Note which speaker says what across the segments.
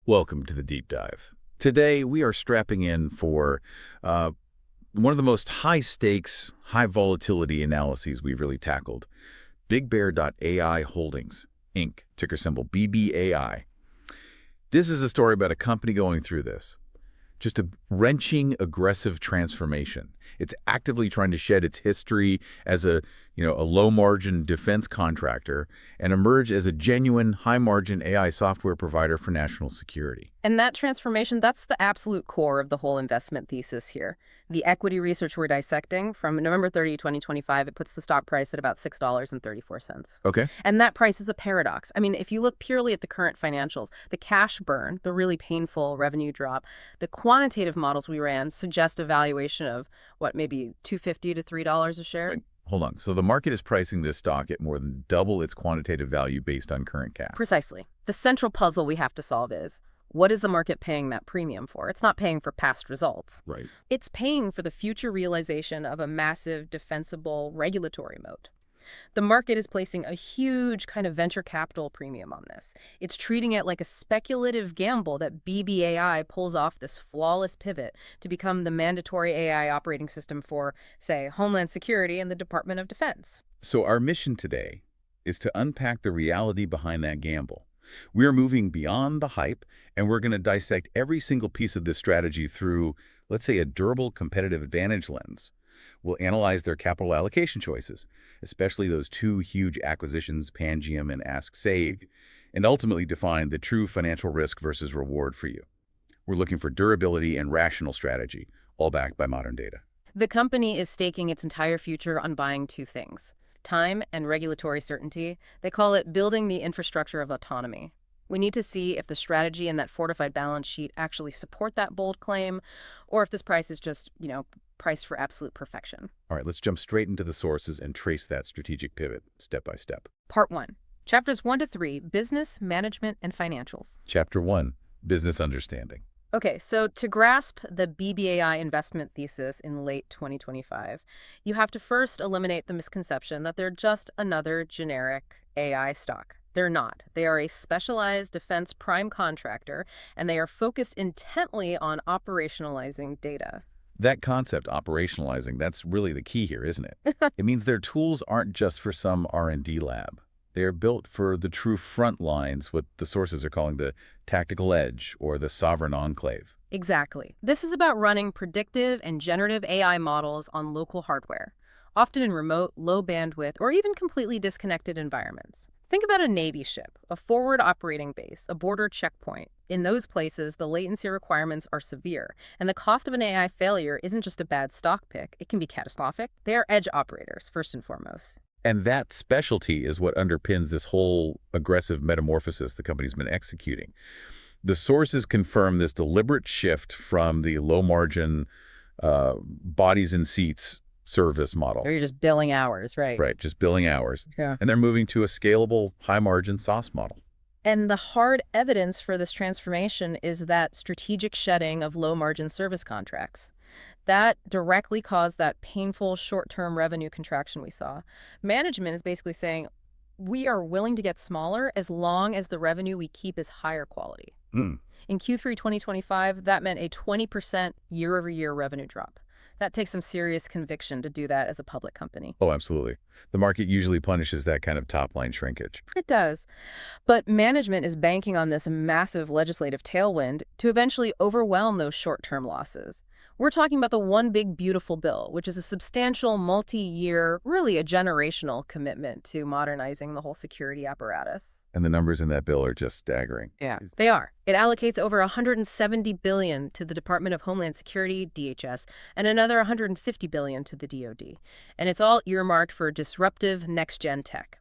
Speaker 1: Welcome to the Deep Dive. Today, we are strapping in for one of the most high-stakes, high-volatility analyses we've really tackled, BigBear.ai Holdings, Inc., ticker symbol BBAI. This is a story about a company going through this. Just a wrenching, aggressive transformation. It's actively trying to shed its history as a low-margin defense contractor and emerge as a genuine, high-margin AI software provider for national security.
Speaker 2: And that transformation, that's the absolute core of the whole investment thesis here. The equity research we're dissecting from November 30, 2025, it puts the stock price at about $6.34.
Speaker 1: Okay.
Speaker 2: And that price is a paradox. I mean, if you look purely at the current financials, the cash burn, the really painful revenue drop, the quantitative models we ran suggest a valuation of, maybe $2.50 to $3 a share?
Speaker 1: Right. Hold on. So the market is pricing this stock at more than double its quantitative value based on current cash.
Speaker 2: Precisely. The central puzzle we have to solve is, what is the market paying that premium for? It's not paying for past results.
Speaker 1: Right.
Speaker 2: It's paying for the future realization of a massive, defensible regulatory moat. The market is placing a huge kind of venture capital premium on this. It's treating it like a speculative gamble that BBAI pulls off this flawless pivot to become the mandatory AI operating system for, say, Homeland Security and the Department of Defense.
Speaker 1: So our mission today is to unpack the reality behind that gamble. We're moving beyond the hype, and we're going to dissect every single piece of this strategy through, let's say, a durable competitive advantage lens. We'll analyze their capital allocation choices, especially those two huge acquisitions, Pangiam and AskSave, and ultimately define the true financial risk versus reward for you. We're looking for durability and rational strategy, all backed by modern data.
Speaker 2: The company is staking its entire future on buying two things: time and regulatory certainty. They call it building the infrastructure of autonomy. We need to see if the strategy and that fortified balance sheet actually support that bold claim, or if this price is just, priced for absolute perfection.
Speaker 1: All right, let's jump straight into the sources and trace that strategic pivot step by step.
Speaker 2: Part 1. Chapters 1 to 3, Business, Management, and Financials.
Speaker 1: Chapter 1, Business Understanding.
Speaker 2: Okay, so to grasp the BBAI investment thesis in late 2025, you have to first eliminate the misconception that they're just another generic AI stock. They're not. They are a specialized defense prime contractor, and they are focused intently on operationalizing data.
Speaker 1: That concept, operationalizing, that's really the key here, isn't it? It means their tools aren't just for some R&D lab. They are built for the true front lines, what the sources are calling the tactical edge or the sovereign enclave.
Speaker 2: Exactly. This is about running predictive and generative AI models on local hardware, often in remote, low bandwidth, or even completely disconnected environments. Think about a Navy ship, a forward operating base, a border checkpoint. In those places, the latency requirements are severe, and the cost of an AI failure isn't just a bad stock pick. It can be catastrophic. They are edge operators, first and foremost.
Speaker 1: And that specialty is what underpins this whole aggressive metamorphosis the company's been executing. The sources confirm this deliberate shift from the low-margin bodies and seats service model.
Speaker 2: Or you're just billing hours, right?
Speaker 1: Right, just billing hours.
Speaker 2: Yeah.
Speaker 1: And they're moving to a scalable, high-margin SaaS model.
Speaker 2: And the hard evidence for this transformation is that strategic shedding of low-margin service contracts. That directly caused that painful short-term revenue contraction we saw. Management is basically saying, we are willing to get smaller as long as the revenue we keep is higher quality. In Q3 2025, that meant a 20% year-over-year revenue drop. That takes some serious conviction to do that as a public company.
Speaker 1: Oh, absolutely. The market usually punishes that kind of top-line shrinkage.
Speaker 2: It does. But management is banking on this massive legislative tailwind to eventually overwhelm those short-term losses. We're talking about the One Big Beautiful Bill, which is a substantial multi-year, really a generational commitment to modernizing the whole security apparatus.
Speaker 1: And the numbers in that bill are just staggering.
Speaker 2: Yeah, they are. It allocates over $170 billion to the Department of Homeland Security, DHS, and another $150 billion to the DoD. And it's all earmarked for disruptive next-gen tech.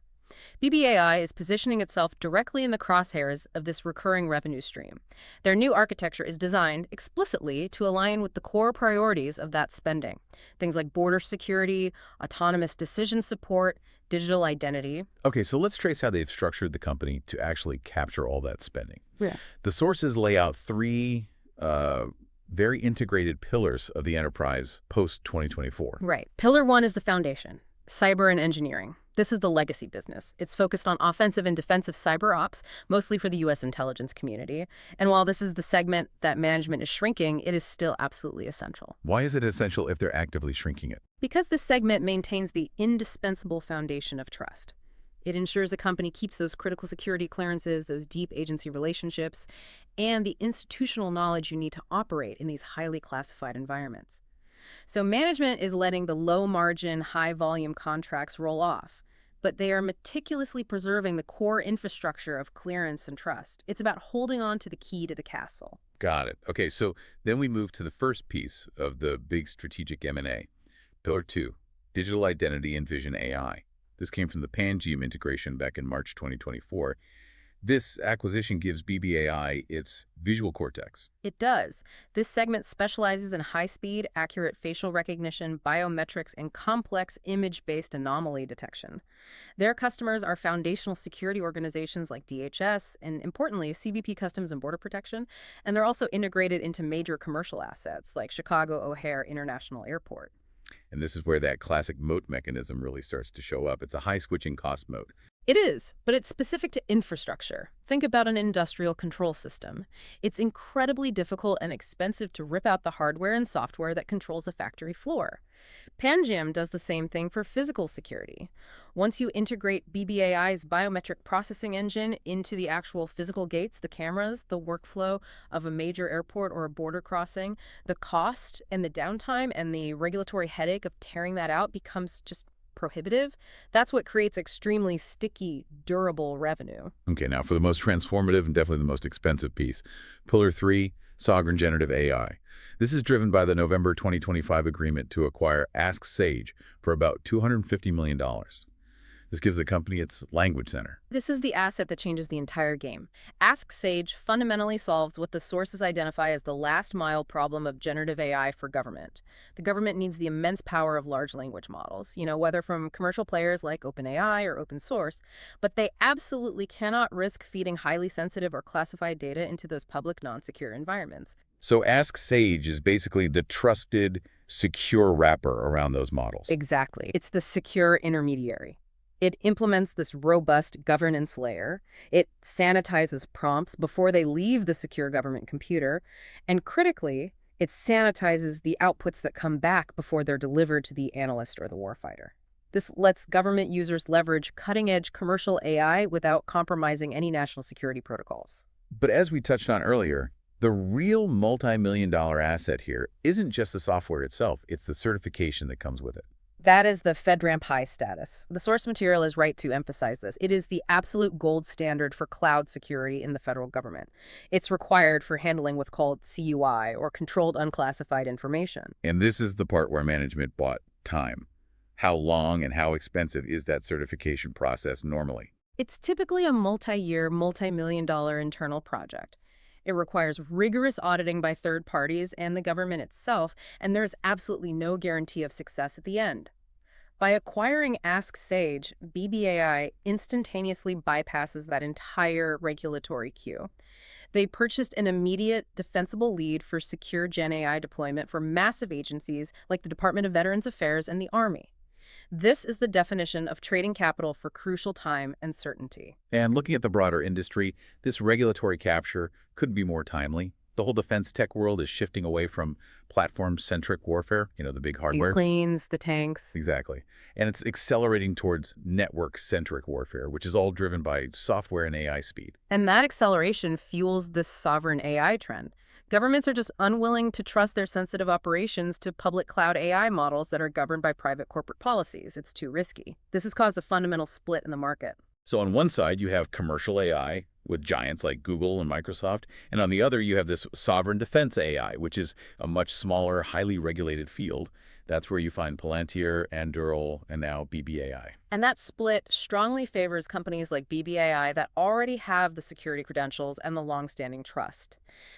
Speaker 2: BBAI is positioning itself directly in the crosshairs of this recurring revenue stream. Their new architecture is designed explicitly to align with the core priorities of that spending. Things like border security, autonomous decision support, digital identity.
Speaker 1: Okay, so let's trace how they've structured the company to actually capture all that spending.
Speaker 2: Yeah.
Speaker 1: The sources lay out three very integrated pillars of the enterprise post-2024.
Speaker 2: Right. Pillar 1 is the foundation, cyber and engineering. This is the legacy business. It's focused on offensive and defensive cyber ops, mostly for the U.S. intelligence community. And while this is the segment that management is shrinking, it is still absolutely essential.
Speaker 1: Why is it essential if they're actively shrinking it?
Speaker 2: Because this segment maintains the indispensable foundation of trust. It ensures the company keeps those critical security clearances, those deep agency relationships, and the institutional knowledge you need to operate in these highly classified environments. So management is letting the low-margin, high-volume contracts roll off, but they are meticulously preserving the core infrastructure of clearance and trust. It's about holding on to the key to the castle.
Speaker 1: Got it. Okay, so then we move to the first piece of the big strategic M&A. Pillar 2, digital identity and vision AI. This came from the Pangiam integration back in March 2024. This acquisition gives BBAI its visual cortex.
Speaker 2: It does. This segment specializes in high-speed, accurate facial recognition, biometrics, and complex image-based anomaly detection. Their customers are foundational security organizations like DHS and, importantly, CBP Customs and Border Protection, and they're also integrated into major commercial assets like Chicago O'Hare International Airport.
Speaker 1: And this is where that classic moat mechanism really starts to show up. It's a high switching cost moat.
Speaker 2: It is, but it's specific to infrastructure. Think about an industrial control system. It's incredibly difficult and expensive to rip out the hardware and software that controls a factory floor. Pangiam does the same thing for physical security. Once you integrate BBAI's biometric processing engine into the actual physical gates, the cameras, the workflow of a major airport or a border crossing, the cost and the downtime and the regulatory headache of tearing that out becomes just prohibitive. That's what creates extremely sticky, durable revenue.
Speaker 1: Okay, now for the most transformative and definitely the most expensive piece, Pillar 3, sovereign generative AI. This is driven by the November 2025 agreement to acquire Ask Sage for about $250 million. This gives the company its language center.
Speaker 2: This is the asset that changes the entire game. Ask Sage fundamentally solves what the sources identify as the last mile problem of generative AI for government. The government needs the immense power of large language models, whether from commercial players like OpenAI or open source, but they absolutely cannot risk feeding highly sensitive or classified data into those public non-secure environments.
Speaker 1: So Ask Sage is basically the trusted, secure wrapper around those models.
Speaker 2: Exactly. It's the secure intermediary. It implements this robust governance layer. It sanitizes prompts before they leave the secure government computer. And critically, it sanitizes the outputs that come back before they're delivered to the analyst or the warfighter. This lets government users leverage cutting-edge commercial AI without compromising any national security protocols.
Speaker 1: But as we touched on earlier, the real multi-million-dollar asset here isn't just the software itself, it's the certification that comes with it.
Speaker 2: That is the FedRAMP High status. The source material is right to emphasize this. It is the absolute gold standard for cloud security in the federal government. It's required for handling what's called CUI, or Controlled Unclassified Information.
Speaker 1: And this is the part where management bought time. How long and how expensive is that certification process normally?
Speaker 2: It's typically a multi-year, multi-million-dollar internal project. It requires rigorous auditing by third parties and the government itself, and there's absolutely no guarantee of success at the end. By acquiring Ask Sage, BBAI instantaneously bypasses that entire regulatory queue. They purchased an immediate, defensible lead for secure Gen AI deployment for massive agencies like the Department of Veterans Affairs and the Army. This is the definition of trading capital for crucial time and certainty.
Speaker 1: And looking at the broader industry, this regulatory capture could be more timely. The whole defense tech world is shifting away from platform-centric warfare, the big hardware.
Speaker 2: The planes, the tanks.
Speaker 1: Exactly. And it's accelerating towards network-centric warfare, which is all driven by software and AI speed.
Speaker 2: And that acceleration fuels this sovereign AI trend. Governments are just unwilling to trust their sensitive operations to public cloud AI models that are governed by private corporate policies. It's too risky. This has caused a fundamental split in the market.
Speaker 1: So on one side, you have commercial AI with giants like Google and Microsoft, and on the other, you have this sovereign defense AI, which is a much smaller, highly regulated field. That's where you find Palantir, Anduril, and now BBAI.
Speaker 2: And that split strongly favors companies like BBAI that already have the security credentials and the long-standing trust.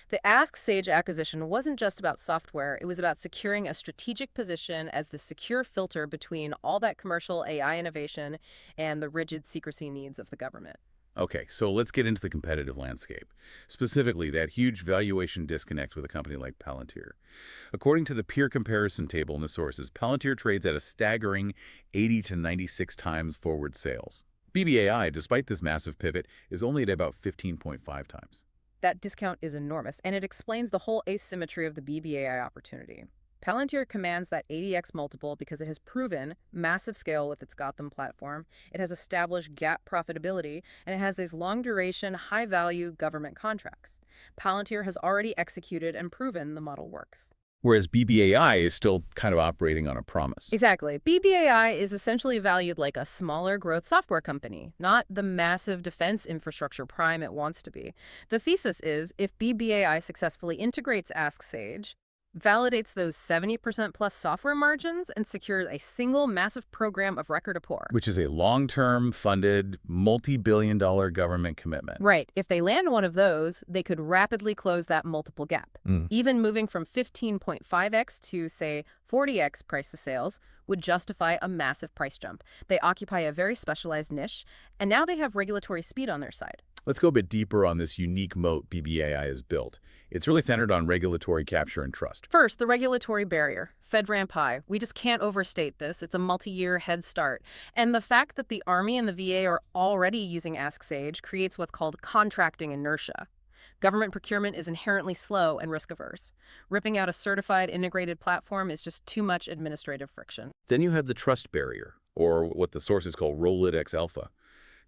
Speaker 2: The Ask Sage acquisition wasn't just about software, it was about securing a strategic position as the secure filter between all that commercial AI innovation and the rigid secrecy needs of the government.
Speaker 1: Okay, so let's get into the competitive landscape, specifically that huge valuation disconnect with a company like Palantir. According to the peer comparison table in the sources, Palantir trades at a staggering 80 to 96 times forward sales. BBAI, despite this massive pivot, is only at about 15.5 times.
Speaker 2: That discount is enormous, and it explains the whole asymmetry of the BBAI opportunity. Palantir commands that 80x multiple because it has proven massive scale with its Gotham platform, it has established GAAP profitability, and it has these long-duration, high-value government contracts. Palantir has already executed and proven the model works.
Speaker 1: Whereas BBAI is still kind of operating on a promise.
Speaker 2: Exactly. BBAI is essentially valued like a smaller growth software company, not the massive defense infrastructure prime it wants to be. The thesis is if BBAI successfully integrates Ask Sage, validates those 70% plus software margins, and secures a single massive program of record apport.
Speaker 1: Which is a long-term funded, multi-billion-dollar government commitment.
Speaker 2: Right. If they land one of those, they could rapidly close that multiple gap. Even moving from 15.5x to, say, 40x price to sales would justify a massive price jump. They occupy a very specialized niche, and now they have regulatory speed on their side.
Speaker 1: Let's go a bit deeper on this unique moat BBAI has built. It's really centered on regulatory capture and trust.
Speaker 2: First, the regulatory barrier. FedRAMP High. We just can't overstate this. It's a multi-year head start. And the fact that the Army and the VA are already using Ask Sage creates what's called contracting inertia. Government procurement is inherently slow and risk-averse. Ripping out a certified integrated platform is just too much administrative friction.
Speaker 1: Then you have the trust barrier, or what the sources call Roll-It X Alpha.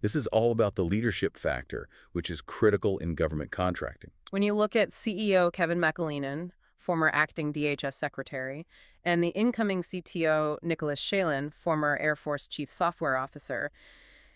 Speaker 1: This is all about the leadership factor, which is critical in government contracting.
Speaker 2: When you look at CEO Kevin McAleenan, former acting DHS secretary, and the incoming CTO Nicholas Shalin, former Air Force Chief Software Officer,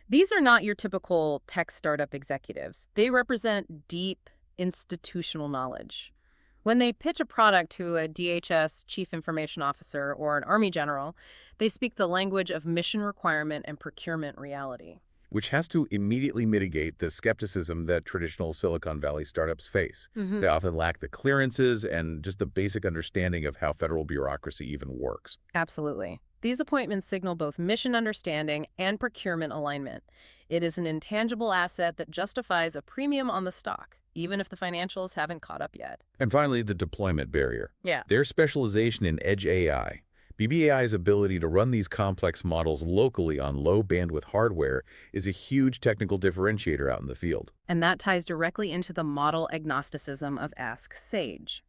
Speaker 2: these are not your typical tech startup executives. They represent deep institutional knowledge. When they pitch a product to a DHS Chief Information Officer or an Army general, they speak the language of mission requirement and procurement reality.
Speaker 1: Which has to immediately mitigate the skepticism that traditional Silicon Valley startups face. They often lack the clearances and just the basic understanding of how federal bureaucracy even works.
Speaker 2: Absolutely. These appointments signal both mission understanding and procurement alignment. It is an intangible asset that justifies a premium on the stock, even if the financials haven't caught up yet.
Speaker 1: And finally, the deployment barrier.
Speaker 2: Yeah.
Speaker 1: Their specialization in edge AI. BBAI's ability to run these complex models locally on low-bandwidth hardware is a huge technical differentiator out in the field.
Speaker 2: And that ties directly into the model agnosticism of Ask Sage.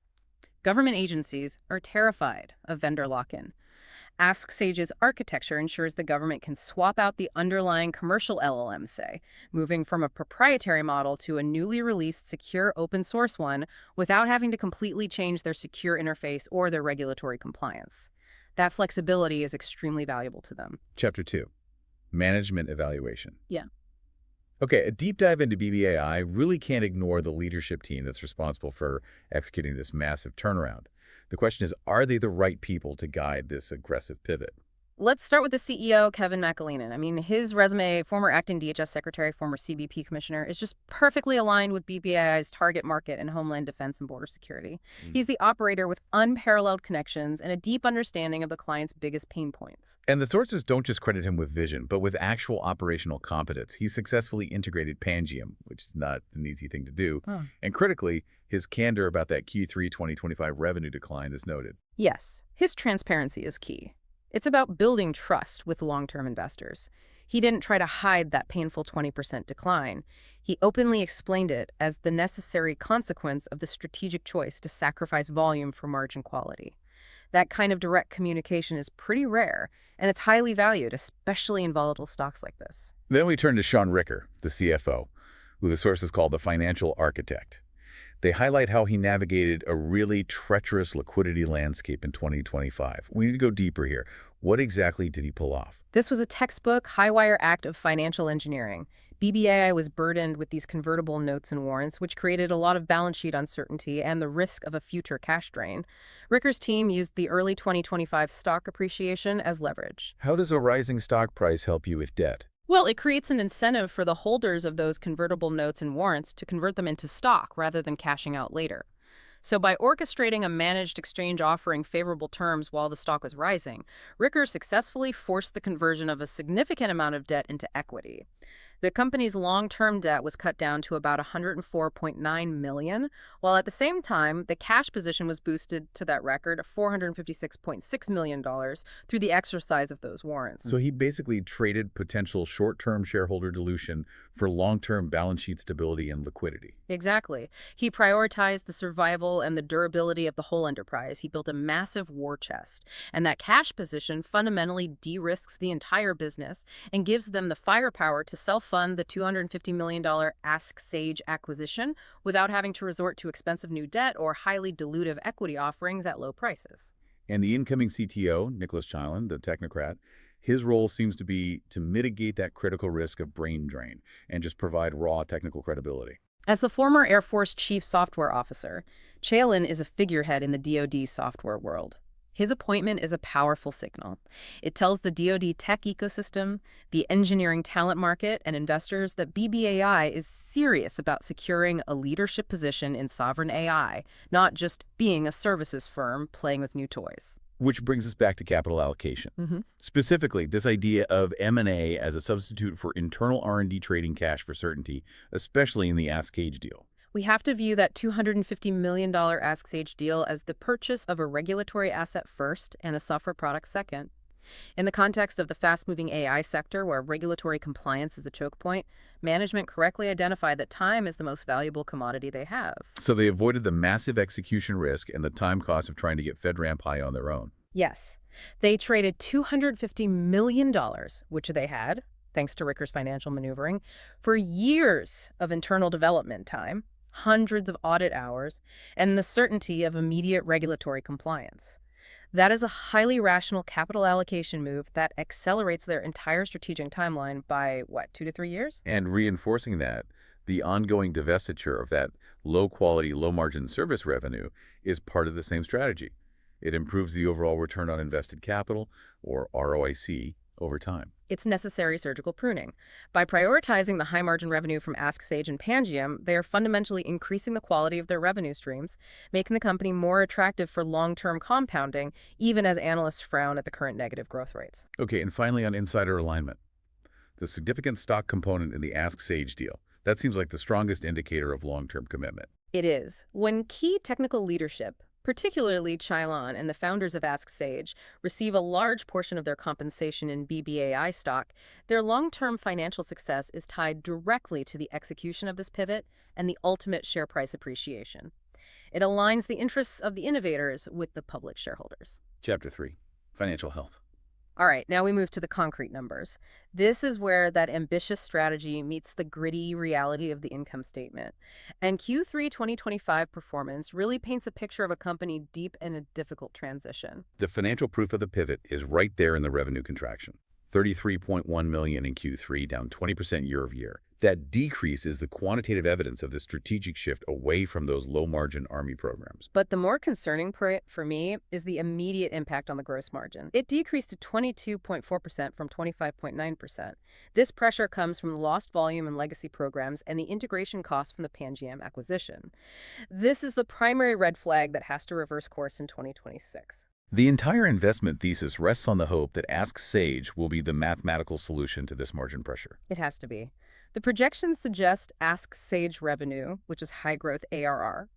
Speaker 2: Government agencies are terrified of vendor lock-in. Ask Sage's architecture ensures the government can swap out the underlying commercial LLM, say, moving from a proprietary model to a newly released secure open source one without having to completely change their secure interface or their regulatory compliance. That flexibility is extremely valuable to them.
Speaker 1: Chapter 2, Management Evaluation.
Speaker 2: Yeah.
Speaker 1: Okay, a deep dive into BBAI really can't ignore the leadership team that's responsible for executing this massive turnaround. The question is, are they the right people to guide this aggressive pivot?
Speaker 2: Let's start with the CEO, Kevin McAleenan. I mean, his resume, former acting DHS secretary, former CBP commissioner, is just perfectly aligned with BBAI's target market in homeland defense and border security. He's the operator with unparalleled connections and a deep understanding of the client's biggest pain points.
Speaker 1: And the sources don't just credit him with vision, but with actual operational competence. He successfully integrated Pangiam, which is not an easy thing to do. And critically, his candor about that Q3 2025 revenue decline is noted.
Speaker 2: Yes, his transparency is key. It's about building trust with long-term investors. He didn't try to hide that painful 20% decline. He openly explained it as the necessary consequence of the strategic choice to sacrifice volume for margin quality. That kind of direct communication is pretty rare, and it's highly valued, especially in volatile stocks like this.
Speaker 1: Then we turn to Sean Ricker, the CFO, who the sources call the financial architect. They highlight how he navigated a really treacherous liquidity landscape in 2025. We need to go deeper here. What exactly did he pull off?
Speaker 2: This was a textbook high-wire act of financial engineering. BBAI was burdened with these convertible notes and warrants, which created a lot of balance sheet uncertainty and the risk of a future cash drain. Ricker's team used the early 2025 stock appreciation as leverage.
Speaker 1: How does a rising stock price help you with debt?
Speaker 2: Well, it creates an incentive for the holders of those convertible notes and warrants to convert them into stock rather than cashing out later. So by orchestrating a managed exchange offering favorable terms while the stock was rising, Ricker successfully forced the conversion of a significant amount of debt into equity. The company's long-term debt was cut down to about $104.9 million, while at the same time, the cash position was boosted to that record of $456.6 million through the exercise of those warrants.
Speaker 1: So he basically traded potential short-term shareholder dilution for long-term balance sheet stability and liquidity.
Speaker 2: Exactly. He prioritized the survival and the durability of the whole enterprise. He built a massive war chest, and that cash position fundamentally de-risks the entire business and gives them the firepower to self-fund the $250 million Ask Sage acquisition without having to resort to expensive new debt or highly dilutive equity offerings at low prices.
Speaker 1: And the incoming CTO, Nicholas Chilan, the technocrat, his role seems to be to mitigate that critical risk of brain drain and just provide raw technical credibility.
Speaker 2: As the former Air Force Chief Software Officer, Chalin is a figurehead in the DoD software world. His appointment is a powerful signal. It tells the DoD tech ecosystem, the engineering talent market, and investors that BBAI is serious about securing a leadership position in sovereign AI, not just being a services firm playing with new toys.
Speaker 1: Which brings us back to capital allocation. Specifically, this idea of M&A as a substitute for internal R&D trading cash for certainty, especially in the Ask Sage deal.
Speaker 2: We have to view that $250 million Ask Sage deal as the purchase of a regulatory asset first and a software product second. In the context of the fast-moving AI sector, where regulatory compliance is the choke point, management correctly identified that time is the most valuable commodity they have.
Speaker 1: So they avoided the massive execution risk and the time cost of trying to get FedRAMP high on their own.
Speaker 2: Yes, they traded $250 million, which they had, thanks to Ricker's financial maneuvering, for years of internal development time, hundreds of audit hours, and the certainty of immediate regulatory compliance. That is a highly rational capital allocation move that accelerates their entire strategic timeline by, 2 to 3 years?
Speaker 1: And reinforcing that, the ongoing divestiture of that low-quality, low-margin service revenue is part of the same strategy. It improves the overall return on invested capital, or ROIC, over time.
Speaker 2: It's necessary surgical pruning. By prioritizing the high-margin revenue from Ask Sage and Pangiam, they are fundamentally increasing the quality of their revenue streams, making the company more attractive for long-term compounding, even as analysts frown at the current negative growth rates.
Speaker 1: Okay, and finally on insider alignment. The significant stock component in the Ask Sage deal. That seems like the strongest indicator of long-term commitment.
Speaker 2: It is. When key technical leadership, particularly Chilan and the founders of Ask Sage, receive a large portion of their compensation in BBAI stock, their long-term financial success is tied directly to the execution of this pivot and the ultimate share price appreciation. It aligns the interests of the innovators with the public shareholders.
Speaker 1: Chapter 3, Financial Health.
Speaker 2: All right, now we move to the concrete numbers. This is where that ambitious strategy meets the gritty reality of the income statement. And Q3 2025 performance really paints a picture of a company deep in a difficult transition.
Speaker 1: The financial proof of the pivot is right there in the revenue contraction. $33.1 million in Q3, down 20% year over year. That decrease is the quantitative evidence of the strategic shift away from those low-margin Army programs.
Speaker 2: But the more concerning part for me is the immediate impact on the gross margin. It decreased to 22.4% from 25.9%. This pressure comes from the lost volume in legacy programs and the integration costs from the Pangiam acquisition. This is the primary red flag that has to reverse course in 2026.
Speaker 1: The entire investment thesis rests on the hope that Ask Sage will be the mathematical solution to this margin pressure.
Speaker 2: It has to be. The projections suggest Ask Sage revenue, which is high-growth ARR,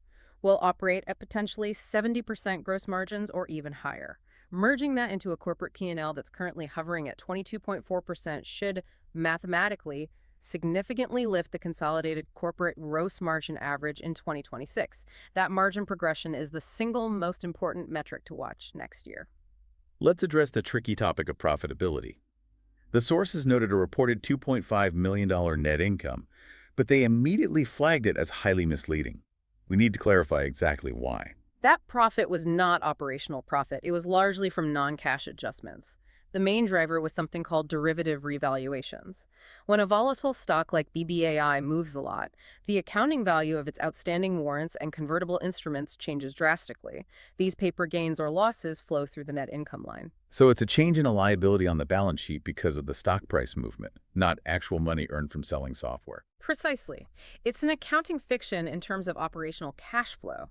Speaker 2: will operate at potentially 70% gross margins or even higher. Merging that into a corporate P&L that's currently hovering at 22.4% should, mathematically, significantly lift the consolidated corporate gross margin average in 2026. That margin progression is the single most important metric to watch next year.
Speaker 1: Let's address the tricky topic of profitability. The sources noted a reported $2.5 million net income, but they immediately flagged it as highly misleading. We need to clarify exactly why.
Speaker 2: That profit was not operational profit. It was largely from non-cash adjustments. The main driver was something called derivative revaluations. When a volatile stock like BBAI moves a lot, the accounting value of its outstanding warrants and convertible instruments changes drastically. These paper gains or losses flow through the net income line.
Speaker 1: So it's a change in a liability on the balance sheet because of the stock price movement, not actual money earned from selling software.
Speaker 2: Precisely. It's an accounting fiction in terms of operational cash flow.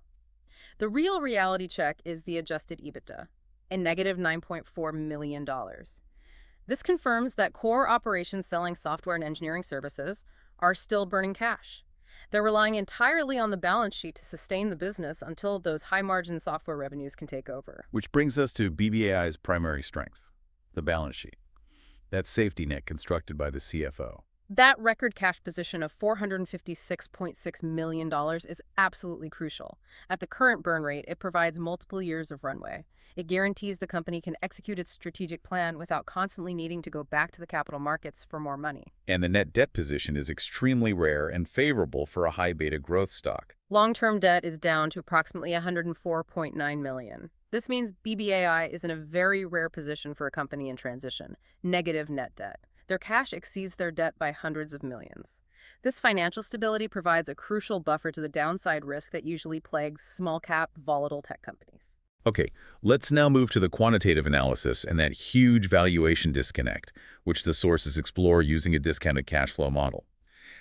Speaker 2: The real reality check is the adjusted EBITDA, a negative $9.4 million. This confirms that core operations selling software and engineering services are still burning cash. They're relying entirely on the balance sheet to sustain the business until those high-margin software revenues can take over.
Speaker 1: Which brings us to BBAI's primary strength, the balance sheet. That safety net constructed by the CFO.
Speaker 2: That record cash position of $456.6 million is absolutely crucial. At the current burn rate, it provides multiple years of runway. It guarantees the company can execute its strategic plan without constantly needing to go back to the capital markets for more money.
Speaker 1: And the net debt position is extremely rare and favorable for a high beta growth stock.
Speaker 2: Long-term debt is down to approximately $104.9 million. This means BBAI is in a very rare position for a company in transition, negative net debt. Their cash exceeds their debt by hundreds of millions. This financial stability provides a crucial buffer to the downside risk that usually plagues small-cap, volatile tech companies.
Speaker 1: Okay, let's now move to the quantitative analysis and that huge valuation disconnect, which the sources explore using a discounted cash flow model.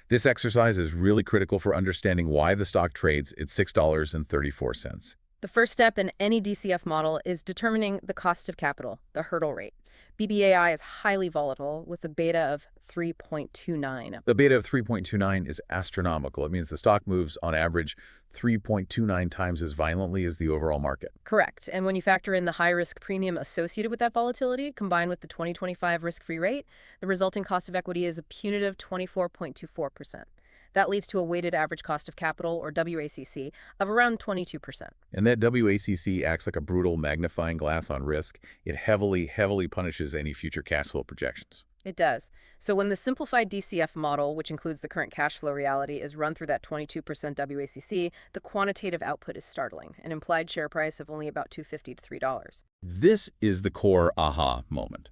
Speaker 1: This exercise is really critical for understanding why the stock trades at $6.34.
Speaker 2: The first step in any DCF model is determining the cost of capital, the hurdle rate. BBAI is highly volatile with a beta of 3.29.
Speaker 1: The beta of 3.29 is astronomical. It means the stock moves on average 3.29 times as violently as the overall market.
Speaker 2: Correct. And when you factor in the high-risk premium associated with that volatility, combined with the 2025 risk-free rate, the resulting cost of equity is a punitive 24.24%. That leads to a weighted average cost of capital, or WACC, of around 22%.
Speaker 1: And that WACC acts like a brutal magnifying glass on risk. It heavily punishes any future cash flow projections.
Speaker 2: It does. So when the simplified DCF model, which includes the current cash flow reality, is run through that 22% WACC, the quantitative output is startling, an implied share price of only about $2.50 to $3.
Speaker 1: This is the core aha moment.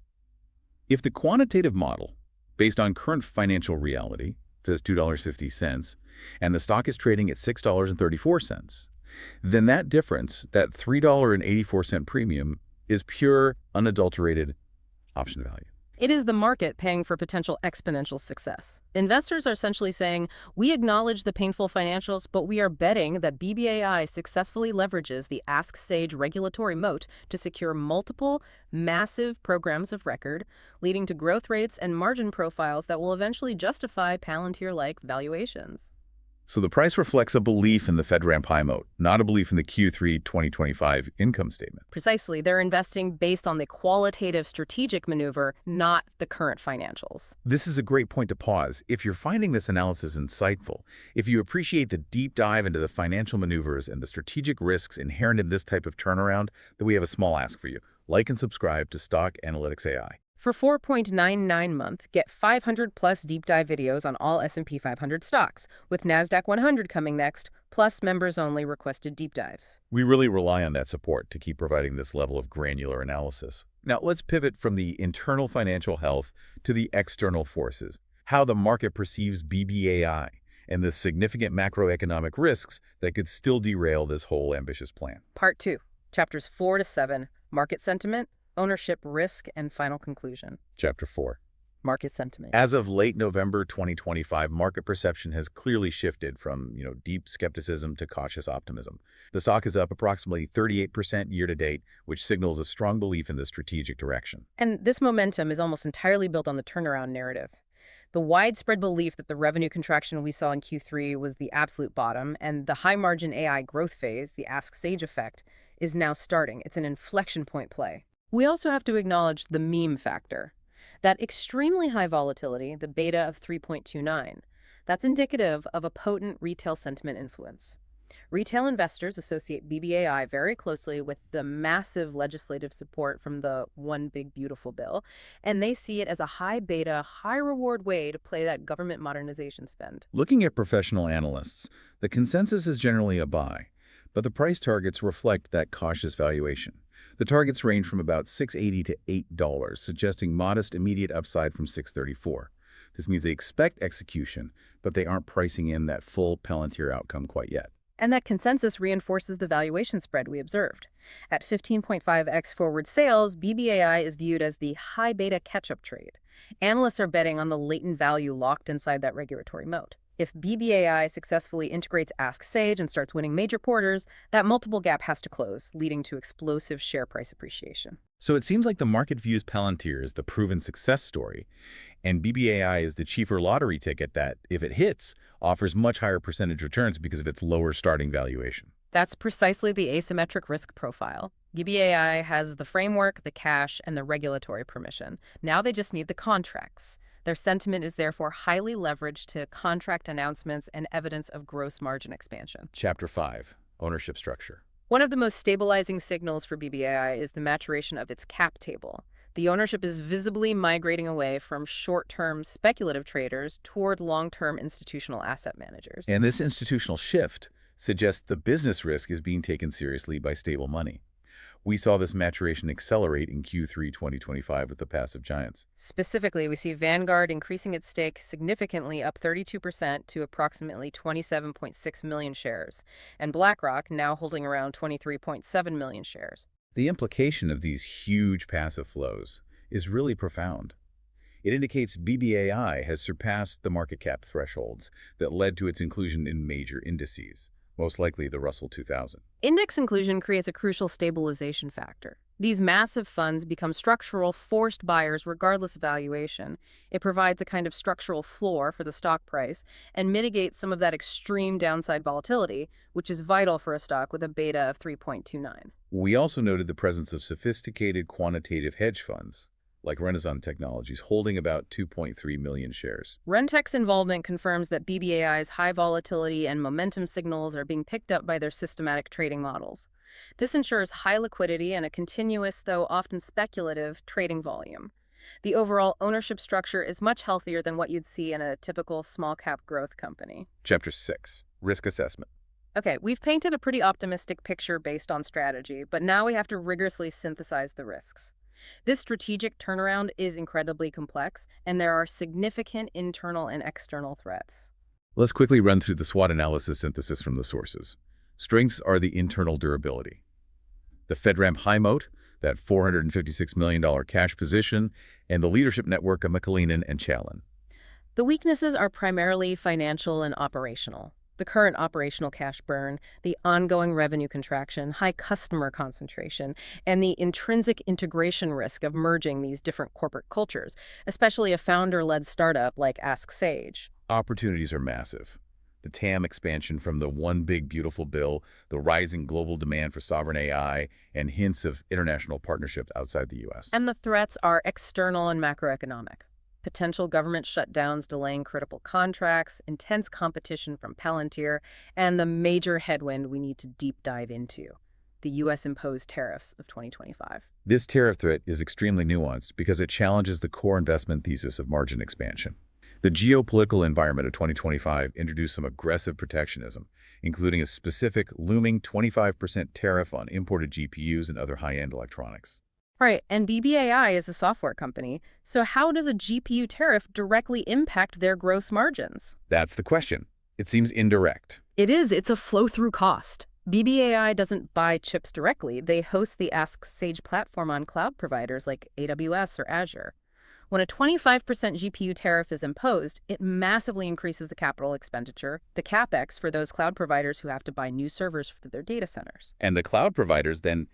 Speaker 1: If the quantitative model, based on current financial reality, says $2.50, and the stock is trading at $6.34, then that difference, that $3.84 premium, is pure, unadulterated option value.
Speaker 2: It is the market paying for potential exponential success. Investors are essentially saying, we acknowledge the painful financials, but we are betting that BBAI successfully leverages the Ask Sage regulatory moat to secure multiple, massive programs of record, leading to growth rates and margin profiles that will eventually justify Palantir-like valuations.
Speaker 1: So the price reflects a belief in the FedRAMP high moat, not a belief in the Q3 2025 income statement.
Speaker 2: Precisely. They're investing based on the qualitative strategic maneuver, not the current financials.
Speaker 1: This is a great point to pause. If you're finding this analysis insightful, if you appreciate the deep dive into the financial maneuvers and the strategic risks inherent in this type of turnaround, then we have a small ask for you. Like and subscribe to Stock Analytics AI.
Speaker 2: For $4.99 month, get 500-plus deep dive videos on all S&P 500 stocks, with NASDAQ 100 coming next, plus members-only requested deep dives.
Speaker 1: We really rely on that support to keep providing this level of granular analysis. Now, let's pivot from the internal financial health to the external forces, how the market perceives BBAI, and the significant macroeconomic risks that could still derail this whole ambitious plan.
Speaker 2: Part 2, Chapters 4 to 7, Market Sentiment, Ownership Risk, and Final Conclusion.
Speaker 1: Chapter 4.
Speaker 2: Market Sentiment.
Speaker 1: As of late November 2025, market perception has clearly shifted from, deep skepticism to cautious optimism. The stock is up approximately 38% year-to-date, which signals a strong belief in the strategic direction.
Speaker 2: And this momentum is almost entirely built on the turnaround narrative. The widespread belief that the revenue contraction we saw in Q3 was the absolute bottom, and the high-margin AI growth phase, the Ask Sage effect, is now starting. It's an inflection point play. We also have to acknowledge the meme factor. That extremely high volatility, the beta of 3.29, that's indicative of a potent retail sentiment influence. Retail investors associate BBAI very closely with the massive legislative support from the One Big Beautiful Bill, and they see it as a high beta, high reward way to play that government modernization spend.
Speaker 1: Looking at professional analysts, the consensus is generally a buy, but the price targets reflect that cautious valuation. The targets range from about $6.80 to $8, suggesting modest immediate upside from $6.34. This means they expect execution, but they aren't pricing in that full Palantir outcome quite yet.
Speaker 2: And that consensus reinforces the valuation spread we observed. At 15.5x forward sales, BBAI is viewed as the high beta catch-up trade. Analysts are betting on the latent value locked inside that regulatory moat. If BBAI successfully integrates Ask Sage and starts winning major quarters, that multiple gap has to close, leading to explosive share price appreciation.
Speaker 1: So it seems like the market views Palantir as the proven success story, and BBAI is the cheaper lottery ticket that, if it hits, offers much higher percentage returns because of its lower starting valuation.
Speaker 2: That's precisely the asymmetric risk profile. BBAI has the framework, the cash, and the regulatory permission. Now they just need the contracts. Their sentiment is therefore highly leveraged to contract announcements and evidence of gross margin expansion.
Speaker 1: Chapter 5. Ownership Structure.
Speaker 2: One of the most stabilizing signals for BBAI is the maturation of its cap table. The ownership is visibly migrating away from short-term speculative traders toward long-term institutional asset managers.
Speaker 1: And this institutional shift suggests the business risk is being taken seriously by stable money. We saw this maturation accelerate in Q3 2025 with the passive giants.
Speaker 2: Specifically, we see Vanguard increasing its stake significantly, up 32% to approximately 27.6 million shares, and BlackRock now holding around 23.7 million shares.
Speaker 1: The implication of these huge passive flows is really profound. It indicates BBAI has surpassed the market cap thresholds that led to its inclusion in major indices, most likely the Russell 2000.
Speaker 2: Index inclusion creates a crucial stabilization factor. These massive funds become structural, forced buyers regardless of valuation. It provides a kind of structural floor for the stock price and mitigates some of that extreme downside volatility, which is vital for a stock with a beta of 3.29.
Speaker 1: We also noted the presence of sophisticated quantitative hedge funds, like Renaissance Technologies, holding about 2.3 million shares.
Speaker 2: Rentech's involvement confirms that BBAI's high volatility and momentum signals are being picked up by their systematic trading models. This ensures high liquidity and a continuous, though often speculative, trading volume. The overall ownership structure is much healthier than what you'd see in a typical small-cap growth company.
Speaker 1: Chapter 6. Risk Assessment.
Speaker 2: Okay, we've painted a pretty optimistic picture based on strategy, but now we have to rigorously synthesize the risks. This strategic turnaround is incredibly complex, and there are significant internal and external threats.
Speaker 1: Let's quickly run through the SWOT analysis synthesis from the sources. Strengths are the internal durability. The FedRAMP high moat, that $456 million cash position, and the leadership network of McAleenan and Challen.
Speaker 2: The weaknesses are primarily financial and operational. The current operational cash burn, the ongoing revenue contraction, high customer concentration, and the intrinsic integration risk of merging these different corporate cultures, especially a founder-led startup like Ask Sage.
Speaker 1: Opportunities are massive. The TAM expansion from the One Big Beautiful Bill, the rising global demand for sovereign AI, and hints of international partnerships outside the U.S.
Speaker 2: And the threats are external and macroeconomic. Potential government shutdowns delaying critical contracts, intense competition from Palantir, and the major headwind we need to deep dive into, the U.S.-imposed tariffs of 2025.
Speaker 1: This tariff threat is extremely nuanced because it challenges the core investment thesis of margin expansion. The geopolitical environment of 2025 introduced some aggressive protectionism, including a specific looming 25% tariff on imported GPUs and other high-end electronics.
Speaker 2: Right, and BBAI is a software company, so how does a GPU tariff directly impact their gross margins?
Speaker 1: That's the question. It seems indirect.
Speaker 2: It's a flow-through cost. BBAI doesn't buy chips directly. They host the Ask Sage platform on cloud providers like AWS or Azure. When a 25% GPU tariff is imposed, it massively increases the capital expenditure, the CapEx, for those cloud providers who have to buy new servers for their data centers.
Speaker 1: And the cloud providers then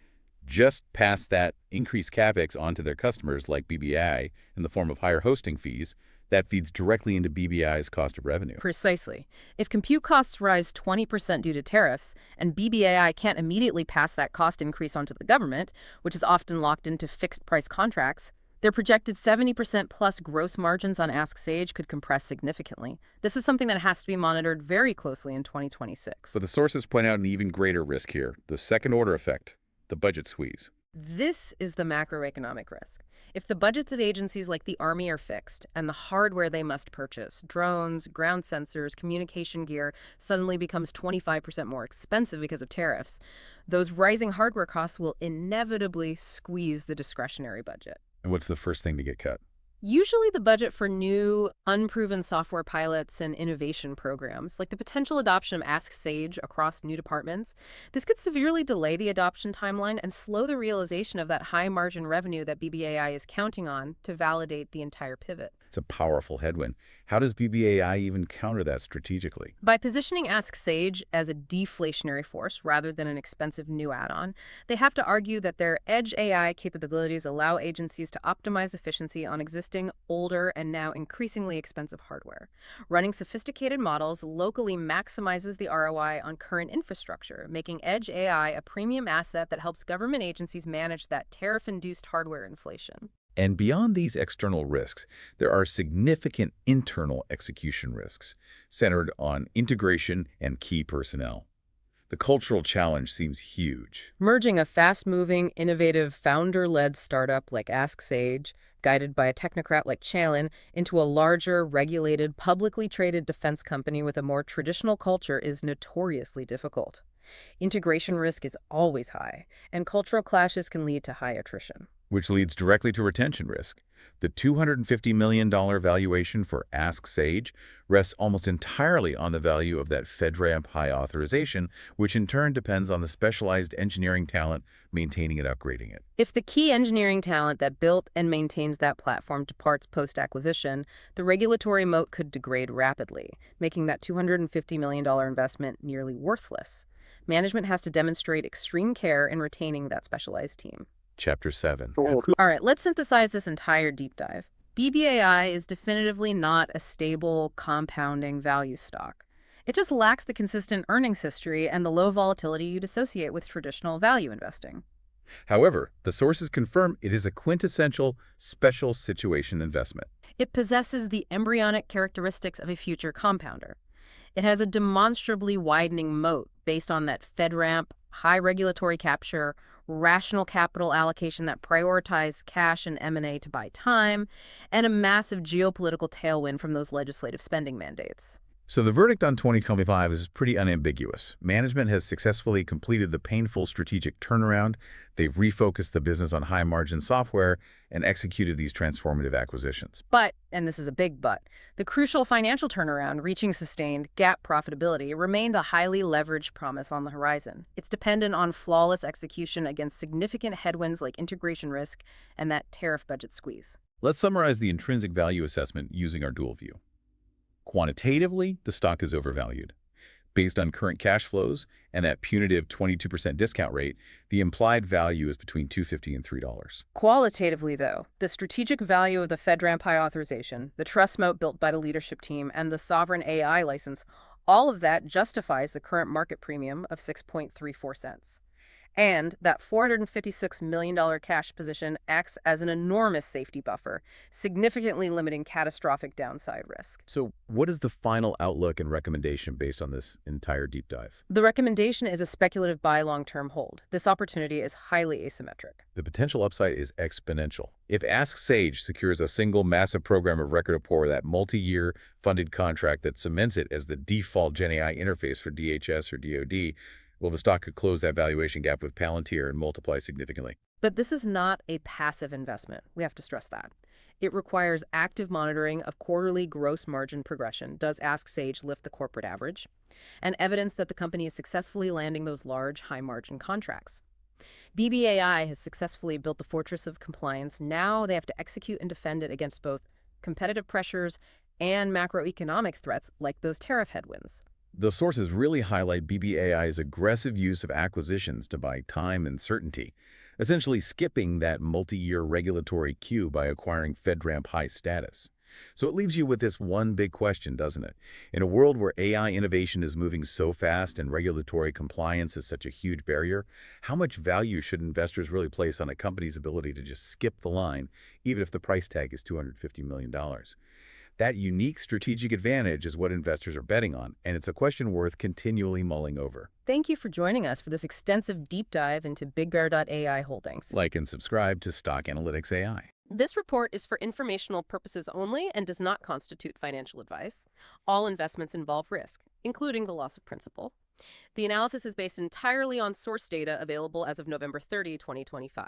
Speaker 1: just pass that increased CapEx onto their customers like BBAI in the form of higher hosting fees. That feeds directly into BBAI's cost of revenue.
Speaker 2: Precisely. If compute costs rise 20% due to tariffs, and BBAI can't immediately pass that cost increase onto the government, which is often locked into fixed-price contracts, their projected 70% plus gross margins on Ask Sage could compress significantly. This is something that has to be monitored very closely in 2026.
Speaker 1: But the sources point out an even greater risk here, the second-order effect. The budget squeeze.
Speaker 2: This is the macroeconomic risk. If the budgets of agencies like the Army are fixed and the hardware they must purchase, drones, ground sensors, communication gear, suddenly becomes 25% more expensive because of tariffs, those rising hardware costs will inevitably squeeze the discretionary budget.
Speaker 1: And what's the first thing to get cut?
Speaker 2: Usually the budget for new, unproven software pilots and innovation programs, like the potential adoption of Ask Sage across new departments. This could severely delay the adoption timeline and slow the realization of that high-margin revenue that BBAI is counting on to validate the entire pivot.
Speaker 1: It's a powerful headwind. How does BBAI even counter that strategically?
Speaker 2: By positioning Ask Sage as a deflationary force rather than an expensive new add-on, they have to argue that their edge AI capabilities allow agencies to optimize efficiency on existing, older, and now increasingly expensive hardware. Running sophisticated models locally maximizes the ROI on current infrastructure, making edge AI a premium asset that helps government agencies manage that tariff-induced hardware inflation.
Speaker 1: And beyond these external risks, there are significant internal execution risks centered on integration and key personnel. The cultural challenge seems huge.
Speaker 2: Merging a fast-moving, innovative, founder-led startup like Ask Sage, guided by a technocrat like Challen, into a larger, regulated, publicly traded defense company with a more traditional culture is notoriously difficult. Integration risk is always high, and cultural clashes can lead to high attrition.
Speaker 1: Which leads directly to retention risk. The $250 million valuation for Ask Sage rests almost entirely on the value of that FedRAMP high authorization, which in turn depends on the specialized engineering talent maintaining and upgrading it.
Speaker 2: If the key engineering talent that built and maintains that platform departs post-acquisition, the regulatory moat could degrade rapidly, making that $250 million investment nearly worthless. Management has to demonstrate extreme care in retaining that specialized team.
Speaker 1: Chapter 7.
Speaker 2: All right, let's synthesize this entire deep dive. BBAI is definitively not a stable, compounding value stock. It just lacks the consistent earnings history and the low volatility you'd associate with traditional value investing.
Speaker 1: However, the sources confirm it is a quintessential special situation investment.
Speaker 2: It possesses the embryonic characteristics of a future compounder. It has a demonstrably widening moat based on that FedRAMP, high regulatory capture, rational capital allocation that prioritizes cash and M&A to buy time, and a massive geopolitical tailwind from those legislative spending mandates.
Speaker 1: So the verdict on 2025 is pretty unambiguous. Management has successfully completed the painful strategic turnaround. They've refocused the business on high-margin software and executed these transformative acquisitions.
Speaker 2: But, and this is a big but, the crucial financial turnaround, reaching sustained GAAP profitability, remained a highly leveraged promise on the horizon. It's dependent on flawless execution against significant headwinds like integration risk and that tariff budget squeeze.
Speaker 1: Let's summarize the intrinsic value assessment using our dual view. Quantitatively, the stock is overvalued. Based on current cash flows and that punitive 22% discount rate, the implied value is between $2.50 and $3.
Speaker 2: Qualitatively, though, the strategic value of the FedRAMP high authorization, the trust moat built by the leadership team, and the sovereign AI license, all of that justifies the current market premium of 6.34 cents. And that $456 million cash position acts as an enormous safety buffer, significantly limiting catastrophic downside risk.
Speaker 1: So what is the final outlook and recommendation based on this entire deep dive?
Speaker 2: The recommendation is a speculative buy long-term hold. This opportunity is highly asymmetric.
Speaker 1: The potential upside is exponential. If Ask Sage secures a single massive program of record for that multi-year funded contract that cements it as the default GenAI interface for DHS or DoD, well, the stock could close that valuation gap with Palantir and multiply significantly.
Speaker 2: But this is not a passive investment. We have to stress that. It requires active monitoring of quarterly gross margin progression. Does Ask Sage lift the corporate average? And evidence that the company is successfully landing those large, high-margin contracts. BBAI has successfully built the fortress of compliance. Now they have to execute and defend it against both competitive pressures and macroeconomic threats like those tariff headwinds.
Speaker 1: The sources really highlight BBAI's aggressive use of acquisitions to buy time and certainty, essentially skipping that multi-year regulatory queue by acquiring FedRAMP high status. So it leaves you with this one big question, doesn't it? In a world where AI innovation is moving so fast and regulatory compliance is such a huge barrier, how much value should investors really place on a company's ability to just skip the line, even if the price tag is $250 million? That unique strategic advantage is what investors are betting on, and it's a question worth continually mulling over.
Speaker 2: Thank you for joining us for this extensive deep dive into BigBear.ai Holdings.
Speaker 1: Like and subscribe to Stock Analytics AI.
Speaker 2: This report is for informational purposes only and does not constitute financial advice. All investments involve risk, including the loss of principal. The analysis is based entirely on source data available as of November 30, 2025.